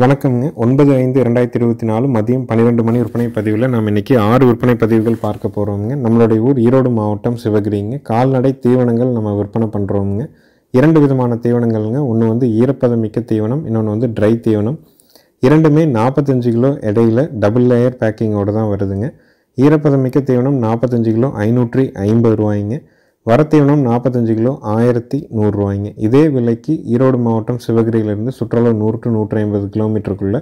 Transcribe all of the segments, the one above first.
வணக்கம்ங்க. 9/5/2024 மதியம் 12 மணி விற்பனை பதிவில் நாம் இன்றைக்கி 6 விற்பனை பதிவுகள் பார்க்க போகிறோம்ங்க. நம்மளுடைய ஊர் ஈரோடு மாவட்டம் சிவகிரிங்க. கால்நடை தீவனங்கள் நம்ம விற்பனை பண்ணுறோம்ங்க. 2 விதமான தீவனங்கள்ங்க. ஒன்று வந்து ஈரப்பதம் மிக்க தீவனம், இன்னொன்று வந்து ட்ரை தீவனம். இரண்டுமே 45 கிலோ எடையில் டபுள் லேயர் பேக்கிங்கோடு தான் வருதுங்க. ஈரப்பதம் மிக்க தீவனம் 45 கிலோ 550 ரூபாய்ங்க. வரத்தீவனம் 45 கிலோ 1100 ரூபாய்ங்க. இதே விலைக்கு ஈரோடு மாவட்டம் சிவகிரியிலேருந்து சுற்றளவு 100 to 150 கிலோமீட்டருக்குள்ளே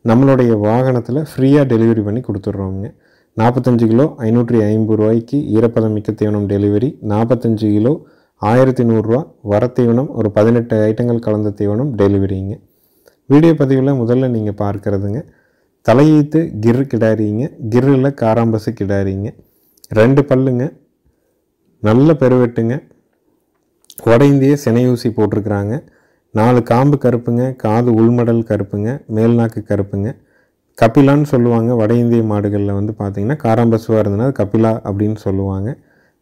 நம்மளுடைய வாகனத்தில் ஃப்ரீயாக டெலிவரி பண்ணி கொடுத்துட்றோங்க. 45 கிலோ 550 ரூபாய்க்கு ஈரப்பதம் மிக்க தீவனம் டெலிவரி, 45 கிலோ 1100 ரூபா வரத்தீவனம், ஒரு 18 ஐட்டங்கள் கலந்த தீவனம் டெலிவரிங்க. வீடியோ பதிவில் முதல்ல நீங்கள் பார்க்குறதுங்க தலையீத்து கிர் கிடாரிங்க. கிரில் காராம்பசு கிடாரிங்க. 2 பல்லுங்க, நல்ல பெருவெட்டுங்க, வட இந்திய சினையூசி போட்டிருக்கிறாங்க. 4 காம்பு கருப்புங்க, காது உள்மடல் கருப்புங்க, மேல்நாக்கு கருப்புங்க. கபிலான்னு சொல்லுவாங்க. வட இந்திய மாடுகளில் வந்து பார்த்திங்கன்னா காராம்பசுவாக இருந்ததுன்னா கபிலா அப்படின்னு சொல்லுவாங்க.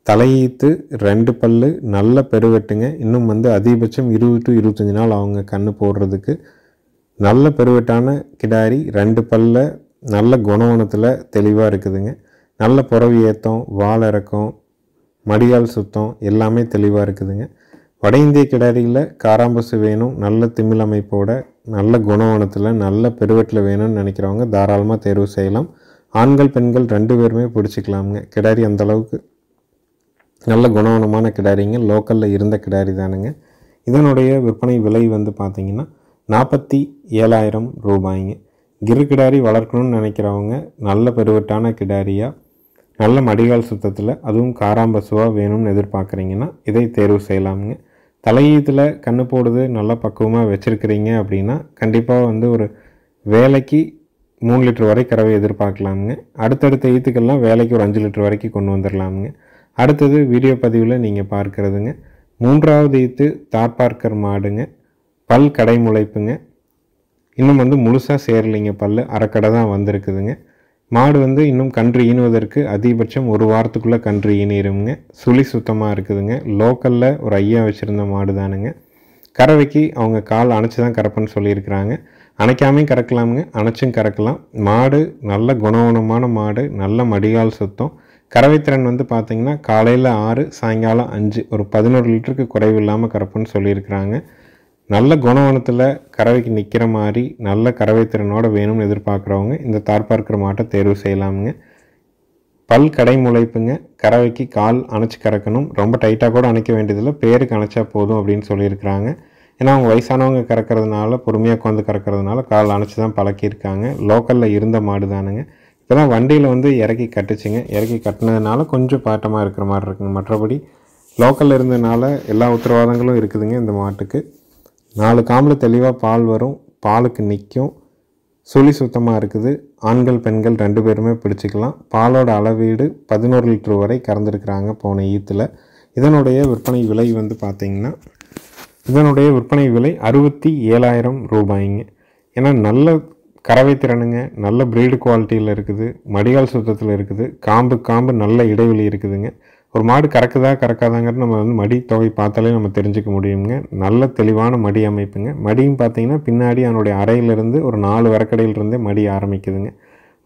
தலையீத்து 2 பல்லு, நல்ல பெருவெட்டுங்க. இன்னும் வந்து அதிகபட்சம் 20 to 25 நாள் அவங்க கண்ணு போடுறதுக்கு நல்ல பெருவெட்டான கிடாரி. 2 பல்ல நல்ல குணவனத்தில் தெளிவாக இருக்குதுங்க. நல்ல புறவி ஏத்தம், வால் இறக்கம், மடியால் சுத்தம் எல்லாமே தெளிவாக இருக்குதுங்க. வட இந்திய கிடாரியில் காராம்பசு வேணும், நல்ல திமிழ் அமைப்போட, நல்ல குணவனத்தில், நல்ல பெருவெட்டில் வேணும்னு நினைக்கிறவங்க தாராளமாக தேர்வு செய்யலாம். ஆண்கள் பெண்கள் 2 பேருமே பிடிச்சிக்கலாமுங்க. கிடாரி அந்தளவுக்கு நல்ல குணவனமான கிடாரிங்க. லோக்கலில் இருந்த கிடாரி தானுங்க. இதனுடைய விற்பனை விலை வந்து பார்த்திங்கன்னா 47,000 ரூபாய்ங்க. கிரு கிடாரி வளர்க்கணும்னு நினைக்கிறவங்க நல்ல பெருவெட்டான கிடாரியாக, நல்ல மடிகால் சுத்தத்தில், அதுவும் காராம்பசுவாக வேணும்னு எதிர்பார்க்குறீங்கன்னா இதை தேர்வு செய்யலாமுங்க. தலையீத்தில் கண்ணு போடுது நல்லா பக்குவமாக வச்சுருக்கிறீங்க அப்படின்னா கண்டிப்பாக வந்து ஒரு வேலைக்கு 3 லிட்டர் வரை கறவை எதிர்பார்க்கலாமுங்க. அடுத்தடுத்த ஈத்துக்கள்லாம் வேலைக்கு ஒரு 5 லிட்டர் வரைக்கும் கொண்டு வந்துடலாமுங்க. அடுத்தது வீடியோ பதிவில் நீங்கள் பார்க்குறதுங்க 3வது ஈத்து தார்பார்க்கர் மாடுங்க. பல் கடை முளைப்புங்க. இன்னும் வந்து முழுசாக சேரலைங்க. பல் அரைக்கடை தான் வந்திருக்குதுங்க. மாடு வந்து இன்னும் கன்று ஈனுவதற்கு அதிகபட்சம் 1 வாரத்துக்குள்ளே கன்று ஈனிருங்க. சுழி சுத்தமாக இருக்குதுங்க. லோக்கலில் ஒரு ஐயா வச்சுருந்த மாடு தானுங்க. கறவைக்கு அவங்க கால் அணைச்சி தான் கறப்பன்னு சொல்லியிருக்கிறாங்க. அணைக்காமையும் கறக்கலாமுங்க, அணைச்சும் கறக்கலாம். மாடு நல்ல குணவனமான மாடு, நல்ல மடிகால் சுத்தம். கறவைத்திறன் வந்து பார்த்திங்கன்னா காலையில் 6, சாயங்காலம் 5, ஒரு 11 லிட்டருக்கு குறைவு இல்லாமல் கறப்புன்னு சொல்லியிருக்கிறாங்க. நல்ல குணவனத்தில் கறவைக்கு நிற்கிற மாதிரி நல்ல கறவைத்திறனோடு வேணும்னு எதிர்பார்க்குறவங்க இந்த தார்பார்க்கர் மாட்டை தேர்வு செய்யலாமுங்க. பல் கடை முளைப்புங்க. கறவைக்கு கால் அணைச்சி கறக்கணும். ரொம்ப டைட்டாக கூட அணைக்க வேண்டியதில்லை, பேருக்கு அணைச்சா போதும் அப்படின்னு சொல்லியிருக்கிறாங்க. ஏன்னா அவங்க வயசானவங்க கறக்கிறதுனால, பொறுமையாக உட்காந்து கறக்கிறதுனால கால் அணைச்சி தான் பழக்கியிருக்காங்க. லோக்கலில் இருந்த மாடு தானுங்க. இப்போ தான் வண்டியில் வந்து இறக்கி கட்டுச்சுங்க. இறக்கி கட்டினதுனால கொஞ்சம் பாட்டமாக இருக்கிற மாதிரி இருக்குங்க. மற்றபடி லோக்கலில் இருந்ததுனால எல்லா உத்தரவாதங்களும் இருக்குதுங்க இந்த மாட்டுக்கு. 4 காம்பில் தெளிவாக பால் வரும், பாலுக்கு நிற்கும், சுழி சுத்தமாக இருக்குது. ஆண்கள் பெண்கள் 2 பேருமே பிடிச்சிக்கலாம். பாலோட அளவீடு 11 லிட்டர் வரை கறந்துருக்குறாங்க போன ஈத்தில். இதனுடைய விற்பனை விலை வந்து பார்த்திங்கன்னா இதனுடைய விற்பனை விலை 67,000 ரூபாய்ங்க. ஏன்னா நல்ல கறவை திறனுங்க, நல்ல ப்ரீடு குவாலிட்டியில் இருக்குது, மடிகால் சுத்தத்தில் இருக்குது, காம்பு நல்ல இடைவெளி இருக்குதுங்க. ஒரு மாடு கறக்குதா கறக்காதாங்கிறது நம்ம வந்து மடி தொகை பார்த்தாலே நம்ம தெரிஞ்சுக்க முடியுங்க. நல்ல தெளிவான மடி அமைப்புங்க. மடியும் பார்த்திங்கன்னா பின்னாடி அதனுடைய அறையிலிருந்து ஒரு 4 வரக்கடையிலிருந்தே மடி ஆரம்பிக்குதுங்க.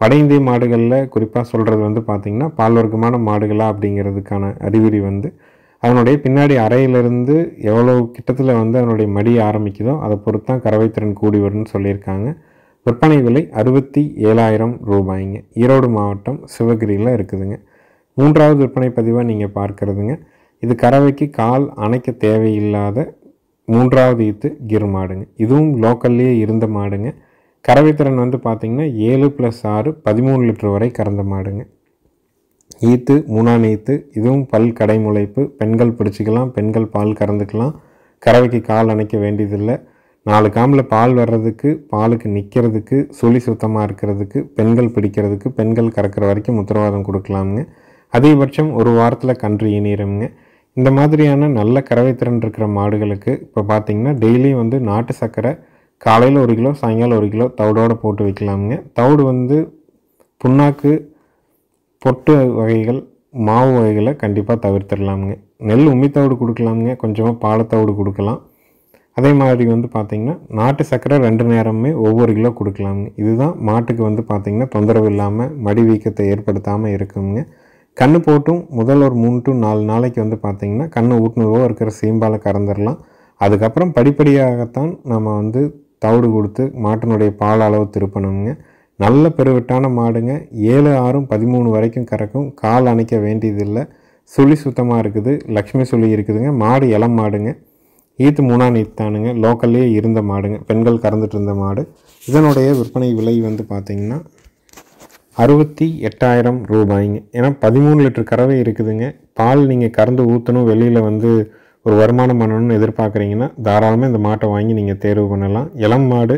வட இந்திய மாடுகளில் குறிப்பாக சொல்கிறது வந்து பார்த்திங்கன்னா பால் வர்க்கமான மாடுகளா அப்படிங்கிறதுக்கான அறிகுறி வந்து அதனுடைய பின்னாடி அறையிலிருந்து எவ்வளோ கிட்டத்தில் வந்து அதனுடைய மடி ஆரம்பிக்குதோ அதை பொறுத்து தான் கறவைத்திறன் கூடி வரும்னு சொல்லியிருக்காங்க. விற்பனை விலை 67,000 ரூபாய்ங்க. ஈரோடு மாவட்டம் சிவகிரியில் இருக்குதுங்க. 3வது விற்பனை பதிவாக நீங்கள் பார்க்குறதுங்க இது கறவைக்கு கால் அணைக்க தேவையில்லாத 3வது ஈத்து கிர் மாடுங்க. இதுவும் லோக்கல்லையே இருந்த மாடுங்க. கறவைத்திறன் வந்து பார்த்திங்கன்னா 7 + 6 13 லிட்டர் வரை கறந்த மாடுங்க. ஈத்து 3ஆம் ஈத்து. இதுவும் பல் கடை முளைப்பு. பெண்கள் பிடிச்சிக்கலாம், பெண்கள் பால் கறந்துக்கலாம். கறவைக்கு கால் அணைக்க வேண்டியதில்லை. 4 காம்பில் பால் வர்றதுக்கு, பாலுக்கு நிற்கிறதுக்கு, சுழி சுத்தமாக இருக்கிறதுக்கு, பெண்கள் பிடிக்கிறதுக்கு, பெண்கள் கறக்கிற வரைக்கும் உத்தரவாதம் கொடுக்கலாமுங்க. அதிகபட்சம் 1 வாரத்தில் கன்று ஈனிருங்க. இந்த மாதிரியான நல்ல கறவைத்திறன் இருக்கிற மாடுகளுக்கு இப்போ பார்த்திங்கன்னா டெய்லியும் வந்து நாட்டு சர்க்கரை காலையில் 1 கிலோ, சாயங்காலம் 1 கிலோ தவிடோடு போட்டு வைக்கலாமுங்க. தவிடு வந்து புண்ணாக்கு, பொட்டு வகைகள், மாவு வகைகளை கண்டிப்பாக தவிர்த்திடலாமுங்க. நெல் உம்மி தவிடு கொடுக்கலாமுங்க, கொஞ்சமாக பாலத்தவிடு கொடுக்கலாம். அதே மாதிரி வந்து பார்த்திங்கன்னா நாட்டு சர்க்கரை 2 நேரமுமே ஒவ்வொரு கிலோ கொடுக்கலாமுங்க. இதுதான் மாட்டுக்கு வந்து பார்த்திங்கன்னா தொந்தரவு இல்லாமல் மடி வீக்கத்தை ஏற்படுத்தாமல் இருக்குங்க. கன்று போட்டும் முதல் ஒரு 3 to 4 நாளைக்கு வந்து பார்த்திங்கன்னா கன்று ஊட்டினதோ இருக்கிற சீம்பாலை கறந்துடலாம். அதுக்கப்புறம் படிப்படியாகத்தான் நம்ம வந்து தவிடு கொடுத்து மாட்டினுடைய பால் அளவு திருப்பணுங்க. நல்ல பெருவிட்டான மாடுங்க. 7, 6, 13 வரைக்கும் கறக்கும். கால் அணைக்க வேண்டியதில்லை. சுழி சுத்தமாக இருக்குது. லக்ஷ்மி சுழி இருக்குதுங்க. மாடு இளம் மாடுங்க. ஈத்து 3ஆம் ஈத்து தானுங்க. லோக்கல்லே இருந்த மாடுங்க. பெண்கள் கறந்துட்டு இருந்த மாடு. இதனுடைய விற்பனை விலை வந்து பார்த்திங்கன்னா 68,000 ரூபாய்ங்க. ஏன்னா 13 லிட்டர் கறவை இருக்குதுங்க. பால் நீங்கள் கறந்து ஊற்றணும், வெளியில் வந்து ஒரு வருமானம் பண்ணணும்னு எதிர்பார்க்குறீங்கன்னா தாராளமாக இந்த மாட்டை வாங்கி நீங்கள் தேர்வு பண்ணலாம். இளம் மாடு,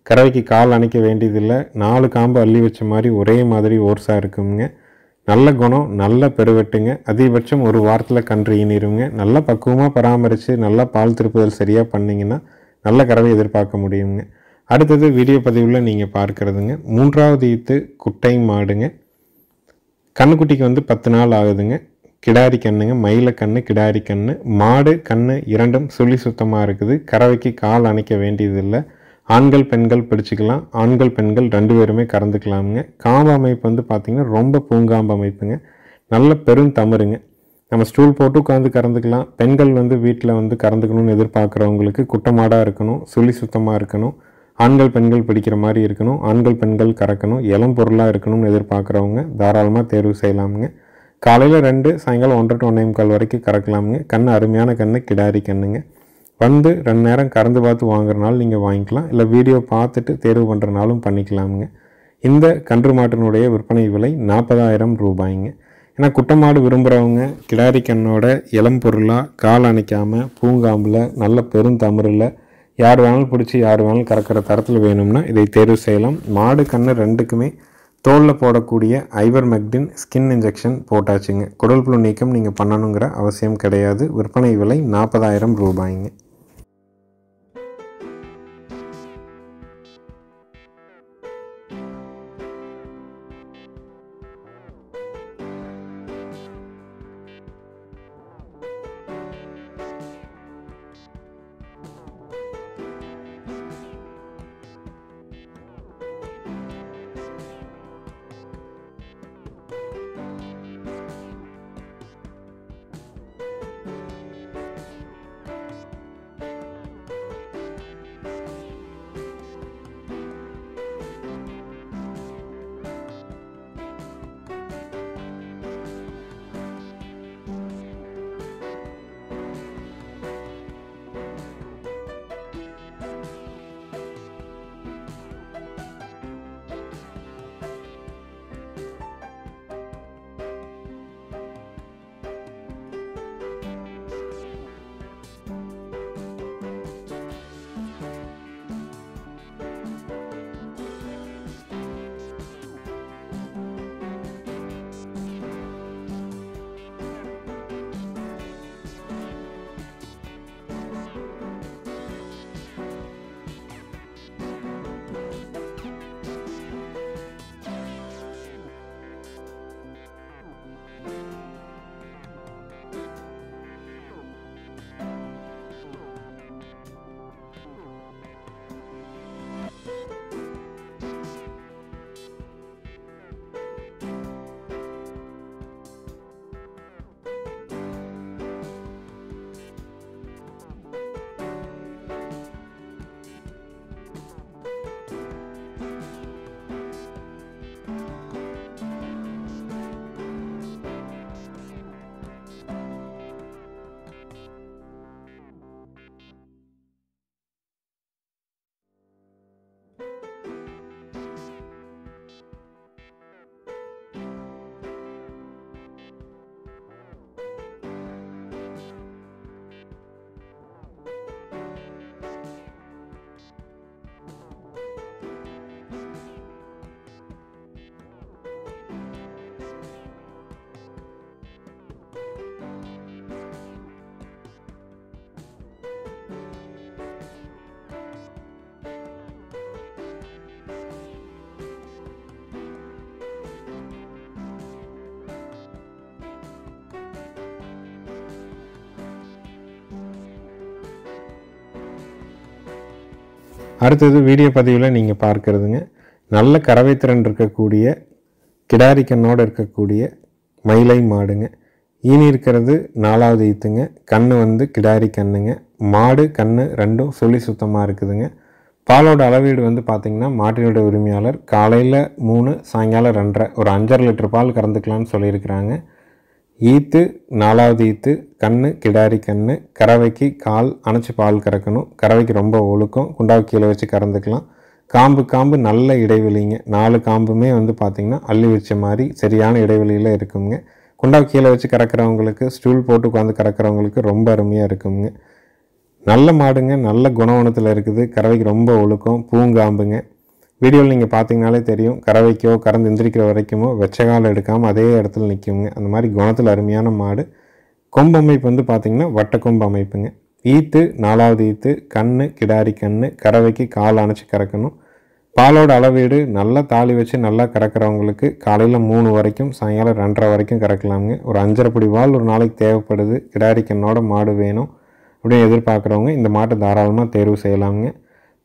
கறவைக்கு கால் அணைக்க வேண்டியதில்லை. 4 காம்பு அள்ளி வச்ச மாதிரி ஒரே மாதிரி ஓர்ஸாக இருக்குங்க. நல்ல குணம், நல்ல பெருவெட்டுங்க. அதிகபட்சம் ஒரு வாரத்தில் கன்று ஈனிருங்க. நல்லா பக்குவமாக பராமரித்து நல்லா பால் திருப்புதல் சரியாக பண்ணிங்கன்னா நல்ல கறவை எதிர்பார்க்க முடியுங்க. அடுத்தது வீடியோ பதிவில் நீங்கள் பார்க்குறதுங்க 3ஆவது ஈத்து குட்டை மாடுங்க. கண்ணுக்குட்டிக்கு வந்து 10 நாள் ஆகுதுங்க. கிடாரி கண்ணுங்க. மயில கண்ணு, கிடாரி கண்ணு. மாடு கண்ணு இரண்டும் சுழி சுத்தமாக இருக்குது. கறவைக்கு கால் அணைக்க வேண்டியதில்லை. ஆண்கள் பெண்கள் பிடிச்சிக்கலாம். ஆண்கள் பெண்கள் 2 பேருமே கறந்துக்கலாமுங்க. காம்பு அமைப்பு வந்து பார்த்திங்கன்னா ரொம்ப பூங்காம்பு அமைப்புங்க. நல்ல பெருந்தமிருங்க. நம்ம ஸ்டூல் போட்டு உட்காந்து கறந்துக்கலாம். பெண்கள் வந்து வீட்டில் வந்து கறந்துக்கணும்னு எதிர்பார்க்குறவங்களுக்கு குட்டை மாடாக இருக்கணும், சுழி சுத்தமாக இருக்கணும், ஆண்கள் பெண்கள் பிடிக்கிற மாதிரி இருக்கணும், ஆண்கள் பெண்கள் கறக்கணும், இளம் பொருளாக இருக்கணும்னு எதிர்பார்க்குறவங்க தாராளமாக தேர்வு செய்யலாமுங்க. காலையில் 2, சாயங்காலம் 1 to 1.25 வரைக்கும் கறக்கலாமுங்க. கண்ணு அருமையான கண்ணு, கிடாரி கண்ணுங்க. வந்து 2 நேரம் கறந்து பார்த்து வாங்குறனாலும் நீங்கள் வாங்கிக்கலாம். இல்லை வீடியோ பார்த்துட்டு தேர்வு பண்ணுறனாலும் பண்ணிக்கலாமுங்க. இந்த கன்று மாட்டினுடைய விற்பனை விலை 40,000 ரூபாய்ங்க. ஏன்னா குட்டை மாடு விரும்புகிறவங்க கிடாரி கண்ணோட இளம் பொருளாக கால் அணைக்காமல் பூங்காம்பில் நல்ல பெருந்தமிரில் யார் வேணாலும் பிடிச்சி யார் வேணாலும் கறக்கிற தரத்தில் வேணும்னா இதை தேர்வு செய்யலாம். மாடு கண்ணு 2க்குமே தோலில் போடக்கூடிய ஐவர்மெக்டின் ஸ்கின் இன்ஜெக்ஷன் போட்டாச்சுங்க. குடல் புழு நீக்கம் நீங்கள் பண்ணணுங்கிற அவசியம் கிடையாது. விற்பனை விலை 40,000 ரூபாய்ங்க. அடுத்தது வீடியோ பதிவில் நீங்கள் பார்க்குறதுங்க நல்ல கறவை திறன் இருக்கக்கூடிய கிடாரி கண்ணோடு இருக்கக்கூடிய மயிலை மாடுங்க. ஈனி இருக்கிறது 4வது ஈத்துங்க. கண்ணு வந்து கிடாரி கண்ணுங்க. மாடு கண்ணு ரெண்டும் சுழி சுத்தமாக இருக்குதுங்க. பாலோட அளவீடு வந்து பார்த்திங்கன்னா மாட்டினோட உரிமையாளர் காலையில் 3 சாயங்காலம் 2.5 ஒரு 5.5 லிட்டர் பால் கறந்துக்கலான்னு சொல்லியிருக்கிறாங்க. ஈத்து 4வது ஈத்து கண்ணு கிடாரி கண்ணு. கறவைக்கு கால் அணைச்சி பால் கறக்கணும். கறவைக்கு ரொம்ப ஒழுக்கம். குண்டாவை கீழே வச்சு கறந்துக்கலாம். காம்பு நல்ல இடைவெளிங்க. 4 காம்புமே வந்து பார்த்திங்கன்னா அள்ளி வச்ச மாதிரி சரியான இடைவெளியில் இருக்குங்க. குண்டாவை கீழே வச்சு கறக்கிறவங்களுக்கு ஸ்டூல் போட்டு உட்காந்து கறக்கிறவங்களுக்கு ரொம்ப அருமையாக இருக்குங்க. நல்ல மாடுங்க. நல்ல குணவனத்தில் இருக்குது. கறவைக்கு ரொம்ப ஒழுக்கம். பூங்காம்புங்க. வீடியோவில் நீங்கள் பார்த்தீங்கனாலே தெரியும். கறவைக்கோ கறந்து எந்திரிக்கிற வரைக்குமோ வெச்ச காலம் எடுக்காமல் அதே இடத்துல நிற்குங்க. அந்த மாதிரி குணத்தில் அருமையான மாடு. கொம்பு அமைப்பு வந்து பார்த்திங்கன்னா வட்டக்கொம்பு அமைப்புங்க. ஈத்து 4வது ஈத்து கண்ணு கிடாரி கண்ணு. கறவைக்கு கால் அணைச்சி கறக்கணும். பாலோட அளவீடு நல்லா தாலி வச்சு நல்லா கறக்கிறவங்களுக்கு காலையில் 3 வரைக்கும் சாயங்காலம் 2.5 வரைக்கும் கறக்கலாமுங்க. ஒரு 5.5 படி பால் ஒரு நாளைக்கு தேவைப்படுது. கிடாரி கண்ணோட மாடு வேணும் அப்படின்னு எதிர்பார்க்குறவங்க இந்த மாட்டை தாராளமாக தேர்வு செய்யலாமுங்க.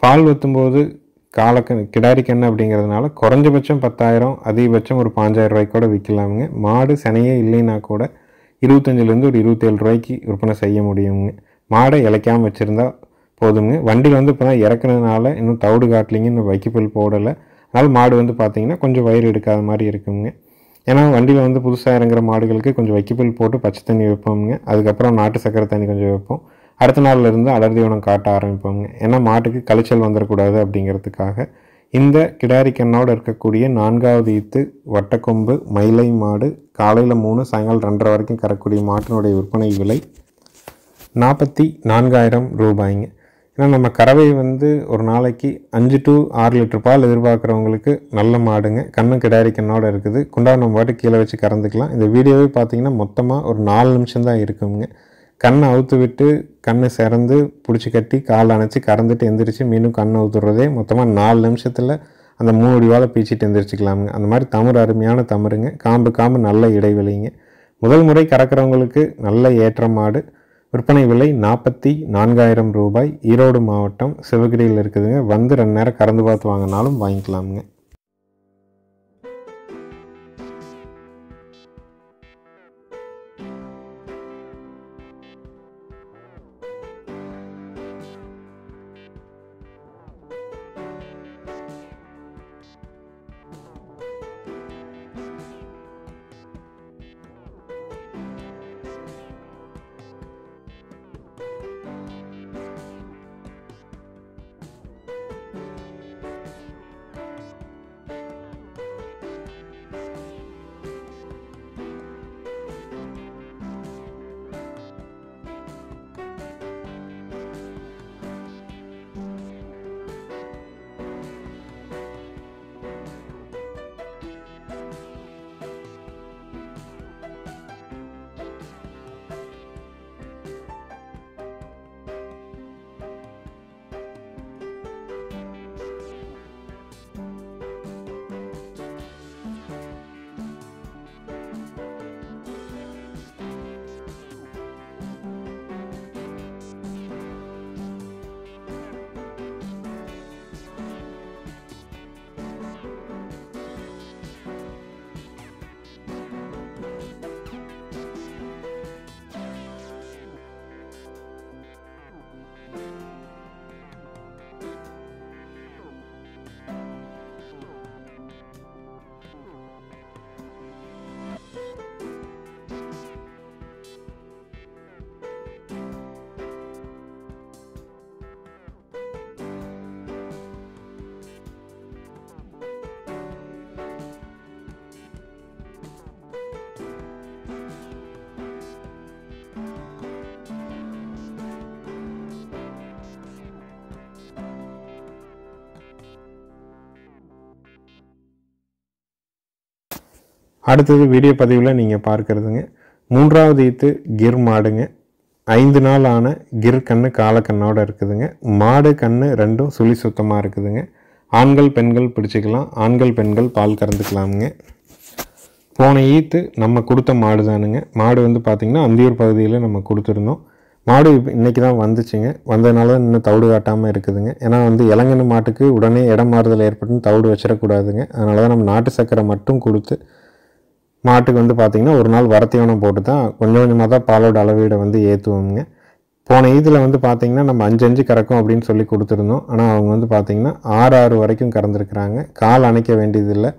பால் ஊற்றும்போது கிடாரி கண்ணு அப்படிங்கிறதுனால குறைஞ்சபட்சம் 10,000 அதிகபட்சம் ஒரு 5,000 ரூபாய்க்கு கூட விற்கலாமுங்க. மாடு சனையே இல்லைன்னா கூட 25லேருந்து ஒரு 27 ரூபாய்க்கு விற்பனை செய்ய முடியுங்க. மாடை இழைக்காமல் வச்சுருந்தா போதுங்க. வண்டியில் வந்து இப்போ தான் இறக்குனதுனால இன்னும் தவிடு காட்டலிங்க, இன்னும் வைக்கப்புல் போடலை. அதனால் மாடு வந்து பார்த்திங்கன்னா கொஞ்சம் வயிறு எடுக்காத மாதிரி இருக்குங்க. ஏன்னா வண்டியில் வந்து புதுசாக இறங்குற மாடுகளுக்கு கொஞ்சம் வைக்கப்புல் போட்டு பச்சை தண்ணி வைப்போமுங்க. அதுக்கப்புறம் நாட்டு சக்கரை தண்ணி கொஞ்சம் வைப்போம். அடுத்த நாள்லேருந்து அடர் தீவனம் காட்ட ஆரம்பிப்போங்க. ஏன்னா மாட்டுக்கு களைச்சல் வந்துடக்கூடாது அப்படிங்கிறதுக்காக. இந்த கிடாரி கண்ணோடு இருக்கக்கூடிய 4வது ஈத்து வட்டக்கொம்பு மயிலை மாடு காலையில் 3 சாயங்காலம் 2.5 வரைக்கும் கறக்கூடிய மாட்டினுடைய விற்பனை விலை 44,000 ரூபாய்ங்க. ஏன்னா நம்ம கறவை வந்து ஒரு நாளைக்கு 5 to 6 லிட்டர் பால் எதிர்பார்க்குறவங்களுக்கு நல்ல மாடுங்க. கண்ணு கிடாரி கண்ணோடு இருக்குது. குண்டா நம்ம பாட்டு கீழே வச்சு கறந்துக்கலாம். இந்த வீடியோவே பார்த்திங்கன்னா மொத்தமாக ஒரு 4 நிமிஷம் தான் இருக்குங்க. கண்ணை அவுத்து விட்டு கண்ணை சிறந்து பிடிச்சி கட்டி கால் அணைச்சி கறந்துட்டு எந்திரிச்சு மீண்டும் கண்ணை ஊற்றுறதே மொத்தமாக 4 நிமிஷத்தில் அந்த 3 அடிவால் பீச்சிட்டு எந்திரிச்சிக்கலாமுங்க. அந்த மாதிரி தமிழ் அருமையான தமிழுங்க. காம்பு நல்ல இடைவெளிங்க. முதல் முறை கறக்கிறவங்களுக்கு நல்ல ஏற்ற மாடு. விற்பனை விலை 44,000 ரூபாய். ஈரோடு மாவட்டம் சிவகிரியில் இருக்குதுங்க. வந்து 2 நேரம் கறந்து பார்த்து வாங்கினாலும் வாங்கிக்கலாமுங்க. அடுத்தது வீடியோ பதிவில் நீங்கள் பார்க்குறதுங்க 3வது ஈத்து கிர் மாடுங்க. 5 நாள் ஆன கிர் கண்ணு காலக்கண்ணோடு இருக்குதுங்க. மாடு கண்ணு ரெண்டும் சுழி சுத்தமாக இருக்குதுங்க. ஆண்கள் பெண்கள் பிடிச்சிக்கலாம். ஆண்கள் பெண்கள் பால் கறந்துக்கலாமுங்க. போன ஈத்து நம்ம கொடுத்த மாடு தானுங்க. மாடு வந்து பார்த்திங்கன்னா அந்தியூர் பகுதியில் நம்ம கொடுத்துருந்தோம். மாடு இன்றைக்கி தான் வந்துச்சுங்க. வந்ததுனால தான் இன்னும் தவிடு காட்டாமல் இருக்குதுங்க. ஏன்னா வந்து இளங்கன்னு மாட்டுக்கு உடனே இடம் மாறுதல் ஏற்பட்டுன்னு தவிடு வச்சிடக்கூடாதுங்க. அதனால தான் நம்ம நாட்டு சர்க்கரை மட்டும் கொடுத்து மாட்டுக்கு வந்து பார்த்திங்கன்னா ஒரு நாள் வரத்தீவனம் போட்டு தான் கொஞ்சம் கொஞ்சமாக தான் பாலோட அளவீடை வந்து ஏற்றுவோங்க. போன இதில் வந்து பார்த்திங்கன்னா நம்ம 5 கறக்கும் அப்படின்னு சொல்லி கொடுத்துருந்தோம். ஆனால் அவங்க வந்து பார்த்திங்கன்னா 6 வரைக்கும் கறந்துருக்குறாங்க. கால் அணைக்க வேண்டியதில்லை.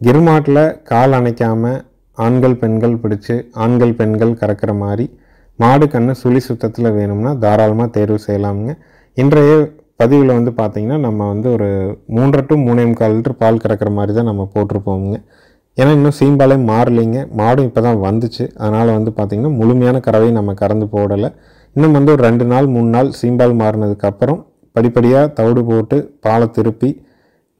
கிருமாட்டில் கால் அணைக்காமல் ஆண்கள் பெண்கள் பிடிச்சி ஆண்கள் பெண்கள் கறக்கிற மாதிரி மாடு கன்று சுழி சுத்தத்தில் வேணும்னா தாராளமாக தேர்வு செய்யலாமுங்க. இன்றைய பதிவில் வந்து பார்த்திங்கன்னா நம்ம வந்து ஒரு 3 to 3.25 லிட்டர் பால் கறக்கிற மாதிரி தான் நம்ம போட்டிருப்போமுங்க. ஏன்னா இன்னும் சீம்பாலே மாறலைங்க. மாடும் இப்போ தான் வந்துச்சு. அதனால் வந்து பார்த்திங்கன்னா முழுமையான கறவையை நம்ம கறந்து போடலை. இன்னும் வந்து ஒரு 2 நாள் 3 நாள் சீம்பால் மாறினதுக்கப்புறம் படிப்படியாக தவிடு போட்டு பாலை திருப்பி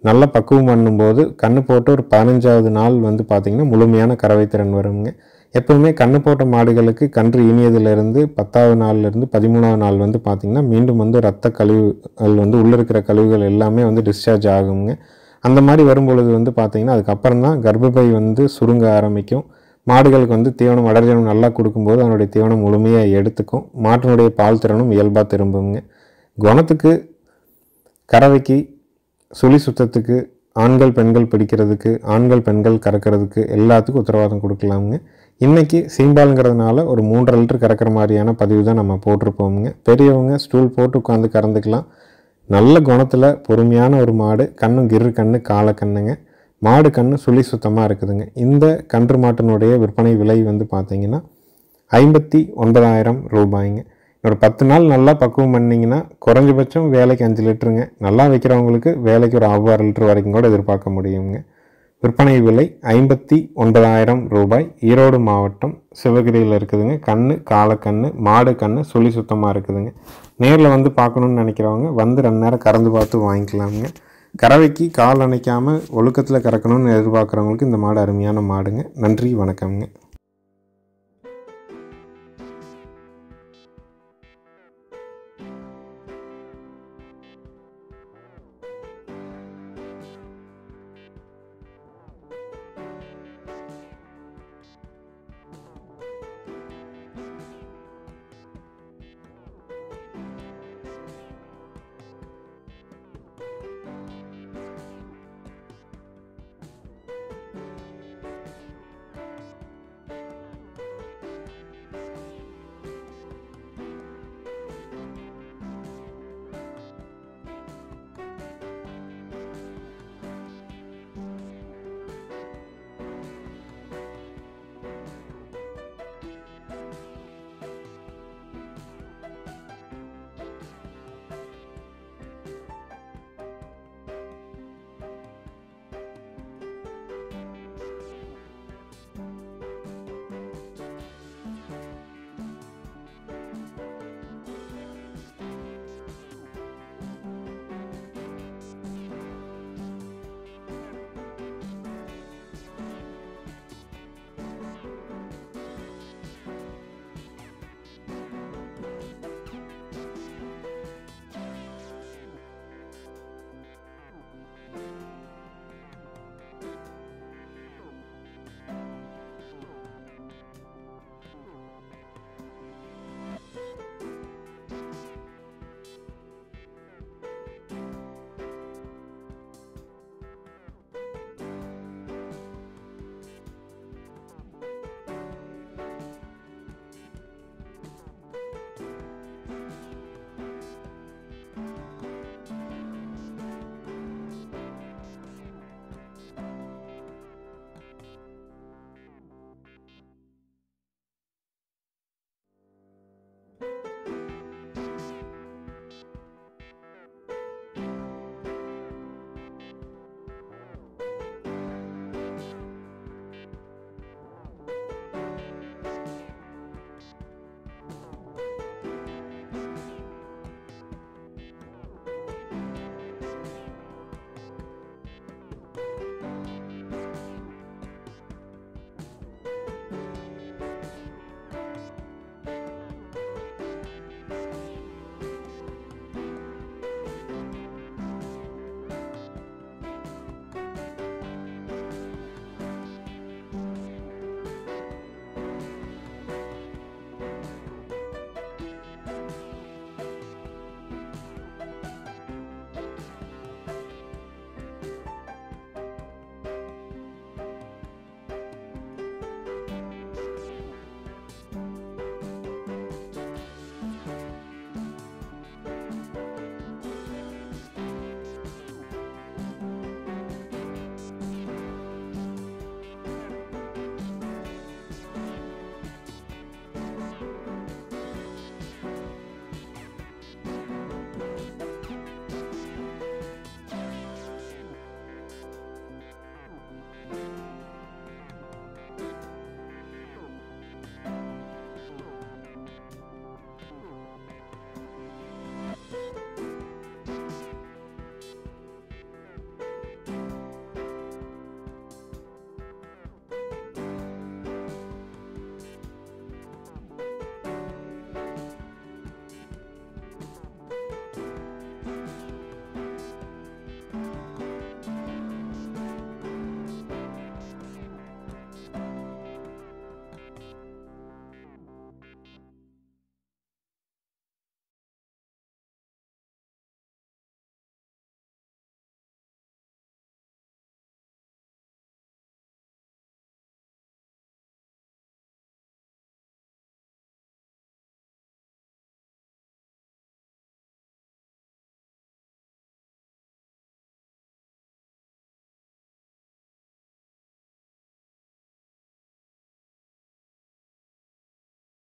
நல்லா பக்குவம் பண்ணும்போது கன்று போட்டு ஒரு 15வது நாள் வந்து பார்த்திங்கன்னா முழுமையான கறவை திறன் வருங்க. எப்போவுமே கன்று போட்ட மாடுகளுக்கு கன்று இனியதுலேருந்து 10வது நாள்லேருந்து 13வது நாள் வந்து பார்த்திங்கன்னா மீண்டும் வந்து ரத்த கழிவுகள் வந்து உள்ளே இருக்கிற கழிவுகள் எல்லாமே வந்து டிஸ்சார்ஜ் ஆகுங்க. அந்த மாதிரி வரும்பொழுது வந்து பார்த்திங்கன்னா அதுக்கப்புறம் தான் கர்ப்பப்பை வந்து சுருங்க ஆரம்பிக்கும். மாடுகளுக்கு வந்து தீவனம் அடர்ஜனம் நல்லா கொடுக்கும்போது அதனுடைய தீவனம் முழுமையாக எடுத்துக்கும். மாட்டினுடைய பால் திறனும் இயல்பாக திரும்புங்க. குணத்துக்கு, கறவைக்கு, சுழி சுத்தத்துக்கு, ஆண்கள் பெண்கள் பிடிக்கிறதுக்கு, ஆண்கள் பெண்கள் கறக்கிறதுக்கு எல்லாத்துக்கும் உத்தரவாதம் கொடுக்கலாமுங்க. இன்றைக்கி சீம்பாலுங்கிறதுனால ஒரு 3.5 லிட்டர் கறக்கிற மாதிரியான பதிவு தான் நம்ம போட்டிருப்போமுங்க. பெரியவங்க ஸ்டூல் போட்டு உட்காந்து கறந்துக்கலாம். நல்ல குணத்தில் பொறுமையான ஒரு மாடு. கண்ணும் கிரு கண்ணு காலை கண்ணுங்க. மாடு கன்று சுழி சுத்தமாக இருக்குதுங்க. இந்த கன்று மாட்டினுடைய விற்பனை விலை வந்து பார்த்திங்கன்னா 59,000 ரூபாய்ங்க. ஒரு 10 நாள் நல்லா பக்குவம் பண்ணிங்கன்னா குறைஞ்சபட்சம் வேலைக்கு 5 லிட்டருங்க. நல்லா வைக்கிறவங்களுக்கு வேலைக்கு ஒரு 6 லிட்டர் வரைக்கும் கூட எதிர்பார்க்க முடியுங்க. விற்பனை விலை 59,000 ரூபாய். ஈரோடு மாவட்டம் சிவகிரியில் இருக்குதுங்க. கன்று காலக்கன்று மாடு கன்று சுழி சுத்தமாக இருக்குதுங்க. நேரில் வந்து பார்க்கணுன்னு நினைக்கிறவங்க வந்து 2 நேரம் கறந்து பார்த்து வாங்கிக்கலாமுங்க. கறவைக்கு கால் அணைக்காமல் ஒழுக்கத்தில் கறக்கணும்னு எதிர்பார்க்குறவங்களுக்கு இந்த மாடு அருமையான மாடுங்க. நன்றி, வணக்கம்ங்க.